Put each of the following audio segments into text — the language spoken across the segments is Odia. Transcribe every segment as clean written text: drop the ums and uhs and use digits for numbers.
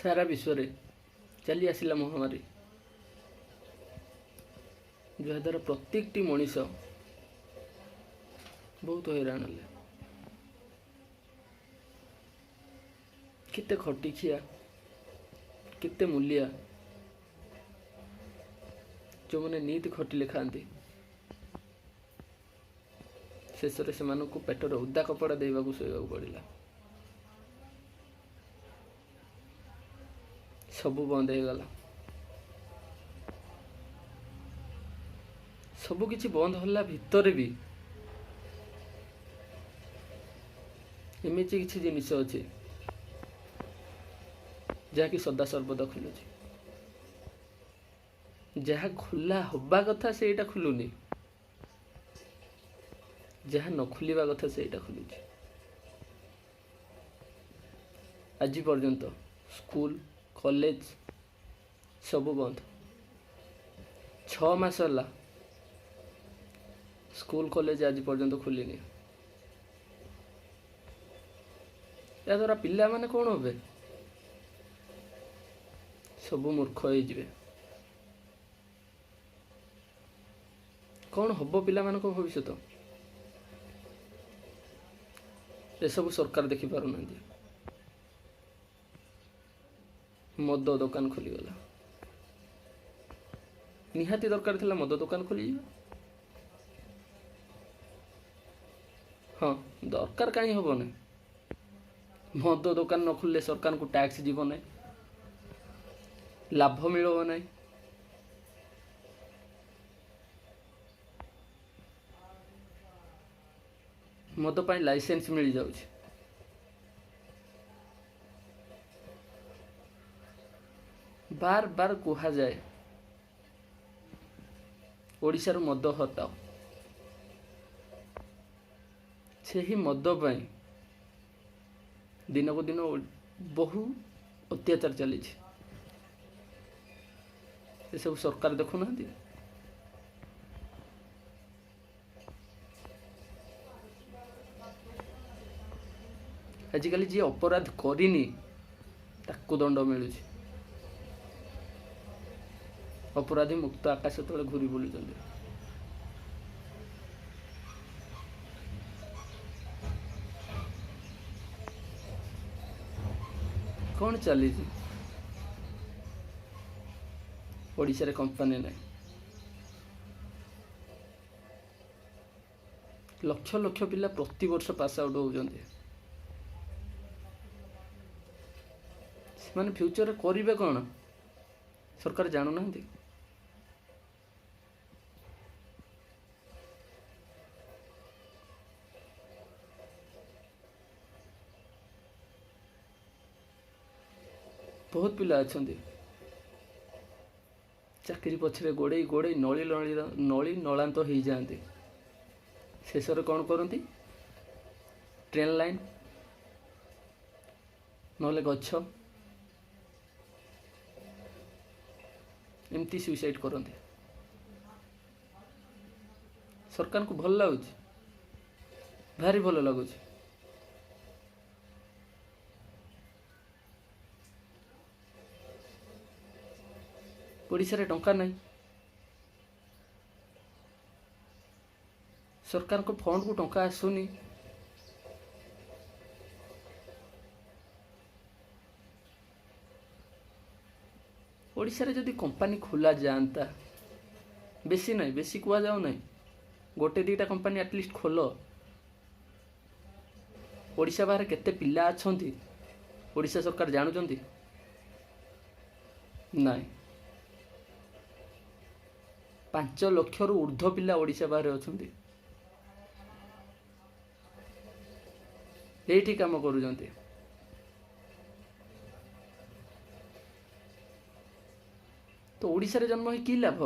सारा विश्व रे चली आसिला महामारी जहाद्वारा प्रत्येक टी मनीष बहुत हैरान है। केते खटिखिया केते मूलिया जो मैंने नीति खटिले खाती शेष में से पेटर उदा कपड़ा देवा शोवा पड़ा सबू बंद हो गला सबु किछि बंद होला भितर भी एमती किछि जिनिस अछि जहाँकि सदा सर्वदा खुलुछि जहाँ खुला हवा कथा सेटा खुलुनी जहाँ न खुलिबा कथा सेटा खुलुछि। आज पर्यंत स्कूल कॉलेज सब बंद 6 मास होला स्कूल कॉलेज आज पर्यंत खुलिनी। या द्वारा पिला माने कौन होबे सब मूर्ख हो जिवे। कौन हब पिला मानको भविष्य ये सब सरकार देखि पारु ना। मद दुकान खोलीगला निहाती दरकार थिला मद दुकान खोली हाँ दरकार कहीं हम ना मद दुकान न खोलले सरकार को टैक्स जीव ना लाभ मिलव ना। मद पाई लाइसेंस मिल जाउछि बार बार कहा जाए ओडिशार मद हटाओ से ही मद पाई दिन को दिन बहु अत्याचार चली सब सरकार देखुना। आजिकल जी अपराध करिनी ताकू दंड मिलूँ अपराधी मुक्त आकाश तले घूरी बुलूँ। कौन चली ओडिशा रे कंपनी नहीं लक्ष लक्ष पिला प्रति वर्ष पास आउट होउजंती माने फ्यूचर करिवे कौन सरकार जानू ना। बहुत पिला अच्छा चाकरी पछरे गोड़े गोड़े नली नली नलांत हो जाते शेष कौन करती ट्रेन लाइन नले गछ एमती सुइसाइड करते। सरकार को भल लगुच भारी भल लगुच ओडिशा रे टंका नहीं सरकार को फंड को टंका आसुनी ओडिशा रे जदि कंपनी खोला जानता बेसी नहीं बेसी कुआ जाओ नहीं गोटे दीटा कंपनी एटलिस्ट खोल ओडिशा बाहर केते पिला अछंती ओडिशा सरकार जानुचंती नहीं 5 लाख रु ऊर्ध्व पिला ओडिशा बाहर अछंती एठी काम करूजंती। तो ओडिशा रे जन्म की लाभ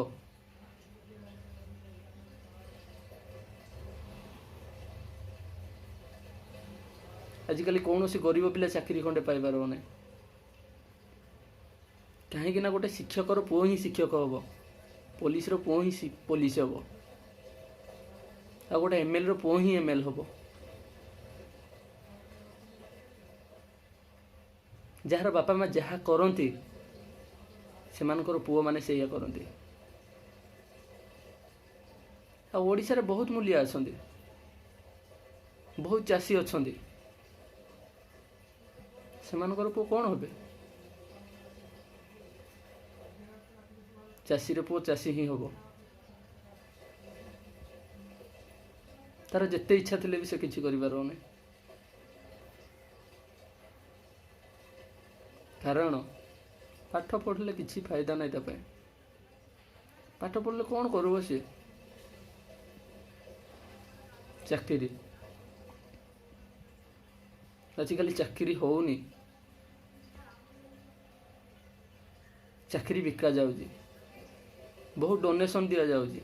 आजिकल कौन सी गरीब पिला चाकरी खंडे पाई पार ना कहीं ना गोटे शिक्षक पुओ ही शिक्षक हम पुलिस पुओ ही पुलिस हम आ गोटे एमएल पुओ ही एमएल हम ଯାହାର ବାପା ମା ଯାହା କରନ୍ତି ସେମାନଙ୍କର ପୁଅମାନେ ସେଇଆ କରନ୍ତି। ଆଉ ଓଡ଼ିଶାରେ ବହୁତ ମୂଲିଆ ଅଛନ୍ତି, ବହୁତ ଚାଷୀ ଅଛନ୍ତି, ସେମାନଙ୍କର ପୁଅ କ'ଣ ହେବେ? ଚାଷୀର ପୁଅ ଚାଷୀ ହିଁ ହେବ। ତାର ଯେତେ ଇଚ୍ଛା ଥିଲେ ବି ସେ କିଛି କରିପାରୁନି, କାରଣ ପାଠ ପଢ଼ିଲେ କିଛି ଫାଇଦା ନାହିଁ ତା ପାଇଁ। ପାଠ ପଢ଼ିଲେ କ'ଣ କରିବ ସିଏ? ଚାକିରି, ଆଜିକାଲି ଚାକିରି ହେଉନି, ଚାକିରି ବିକା ଯାଉଛି, ବହୁତ ଡୋନେସନ୍ ଦିଆଯାଉଛି।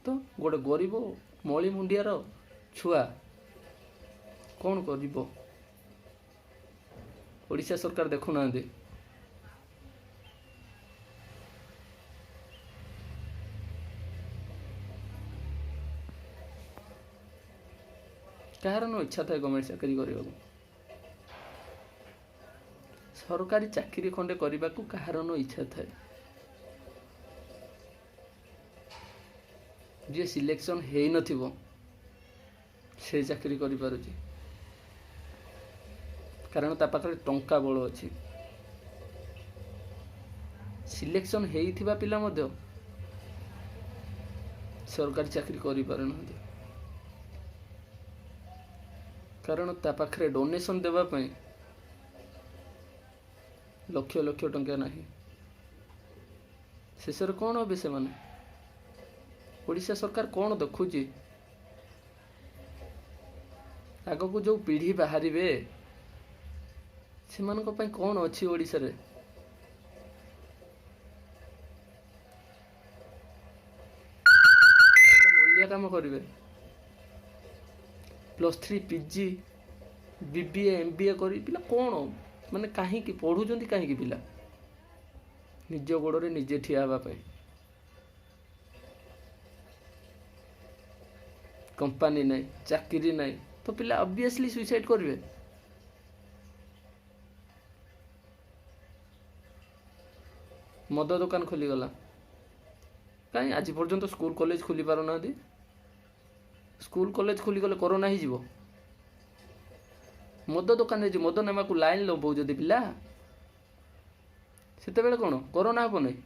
ତ ଗୋଟେ ଗରିବ ମଳି ମୁଣ୍ଡିଆର ଛୁଆ କ'ଣ କରିବ? ଓଡ଼ିଶା ସରକାର ଦେଖୁନାହାନ୍ତି। କାହାର ନ ଇଚ୍ଛା ଥାଏ ଗଭର୍ଣ୍ଣମେଣ୍ଟ ଚାକିରି କରିବାକୁ? ସରକାରୀ ଚାକିରି ଖଣ୍ଡେ କରିବାକୁ କାହାର ନ ଇଚ୍ଛା ଥାଏ? ଯିଏ ସିଲେକ୍ସନ୍ ହେଇନଥିବ ସେ ଚାକିରି କରିପାରୁଛି, କାରଣ ତା ପାଖରେ ଟଙ୍କା ବଳ ଅଛି। ସିଲେକ୍ସନ୍ ହେଇଥିବା ପିଲା ମଧ୍ୟ ସରକାରୀ ଚାକିରି କରିପାରୁନାହାନ୍ତି, କାରଣ ତା ପାଖରେ ଡୋନେସନ୍ ଦେବା ପାଇଁ ଲକ୍ଷ ଲକ୍ଷ ଟଙ୍କା ନାହିଁ। ଶେଷରେ କ'ଣ ହେବେ ସେମାନେ? ଓଡ଼ିଶା ସରକାର କ'ଣ ଦେଖୁଛି? ଆଗକୁ ଯେଉଁ ପିଢ଼ି ବାହାରିବେ ସେମାନଙ୍କ ପାଇଁ କ'ଣ ଅଛି ଓଡ଼ିଶାରେ? ମୂଲିଆ କାମ କରିବେ, +3 PG BBA MBA କରି ପିଲା କ'ଣ ମାନେ କାହିଁକି ପଢ଼ୁଛନ୍ତି? କାହିଁକି ପିଲା ନିଜ ଗୋଡ଼ରେ ନିଜେ ଠିଆ ହେବା ପାଇଁ। କମ୍ପାନୀ ନାହିଁ, ଚାକିରି ନାହିଁ, ତ ପିଲା ଅବଭିୟସଲି ସୁଇସାଇଡ୍ କରିବେ। ମଦ ଦୋକାନ ଖୋଲିଗଲା, କାହିଁ ଆଜି ପର୍ଯ୍ୟନ୍ତ ସ୍କୁଲ କଲେଜ ଖୋଲି ପାରୁନାହାନ୍ତି? ସ୍କୁଲ କଲେଜ ଖୋଲିଗଲେ କରୋନା ହେଇଯିବ? ମଦ ଦୋକାନରେ ଯେ ମଦ ନେବାକୁ ଲାଇନ୍ ଲଗାଉଛନ୍ତି ପିଲା, ସେତେବେଳେ କ'ଣ କରୋନା ହେବ ନାହିଁ?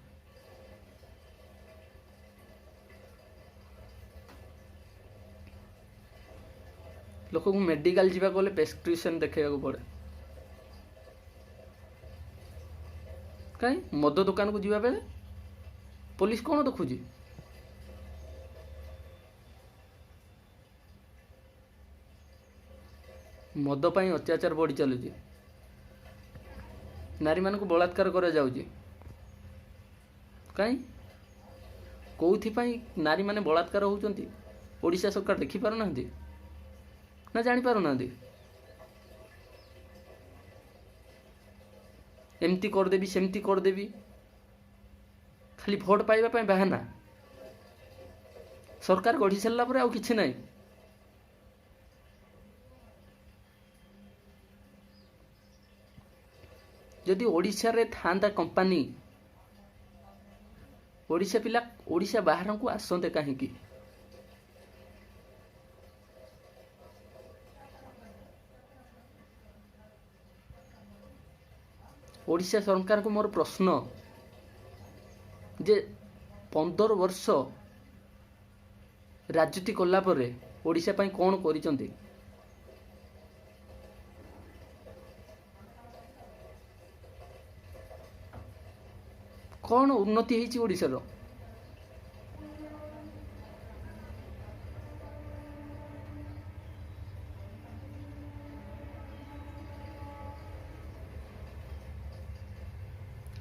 ଲୋକଙ୍କୁ ମେଡ଼ିକାଲ ଯିବାକୁ ଗଲେ ପ୍ରେସ୍କ୍ରିପସନ୍ ଦେଖାଇବାକୁ ପଡ଼େ, କାହିଁ ମଦ ଦୋକାନକୁ ଯିବା ବେଳେ ପୋଲିସ କ'ଣ ଦେଖୁଛି? ମଦ ପାଇଁ ଅତ୍ୟାଚାର ବଢ଼ି ଚାଲୁଛି, ନାରୀମାନଙ୍କୁ ବଳାତ୍କାର କରାଯାଉଛି, କାହିଁ କେଉଁଥିପାଇଁ ନାରୀମାନେ ବଳାତ୍କାର ହେଉଛନ୍ତି ଓଡ଼ିଶା ସରକାର ଦେଖିପାରୁନାହାନ୍ତି ନା ଜାଣିପାରୁନାହାନ୍ତି? ଏମିତି କରିଦେବି ସେମିତି କରିଦେବି, ଖାଲି ଭୋଟ ପାଇବା ପାଇଁ ବାହାନା। ସରକାର ଗଢ଼ି ସାରିଲା ପରେ ଆଉ କିଛି ନାହିଁ। ଯଦି ଓଡ଼ିଶାରେ ଥାନ୍ତା କମ୍ପାନୀ, ଓଡ଼ିଶା ପିଲା ଓଡ଼ିଶା ବାହାରକୁ ଆସନ୍ତେ କାହିଁକି? ଓଡ଼ିଶା ସରକାରଙ୍କୁ ମୋର ପ୍ରଶ୍ନ ଯେ 15 ବର୍ଷ ରାଜୁତି କଲା ପରେ ଓଡ଼ିଶା ପାଇଁ କ'ଣ କରିଛନ୍ତି? କ'ଣ ଉନ୍ନତି ହେଇଛି ଓଡ଼ିଶାର?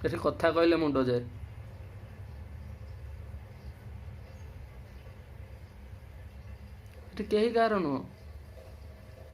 ଏଠି କଥା କହିଲେ ମୁଣ୍ଡ ଯାଏ। ଏଠି କେହି କାହାର ନୁହଁ।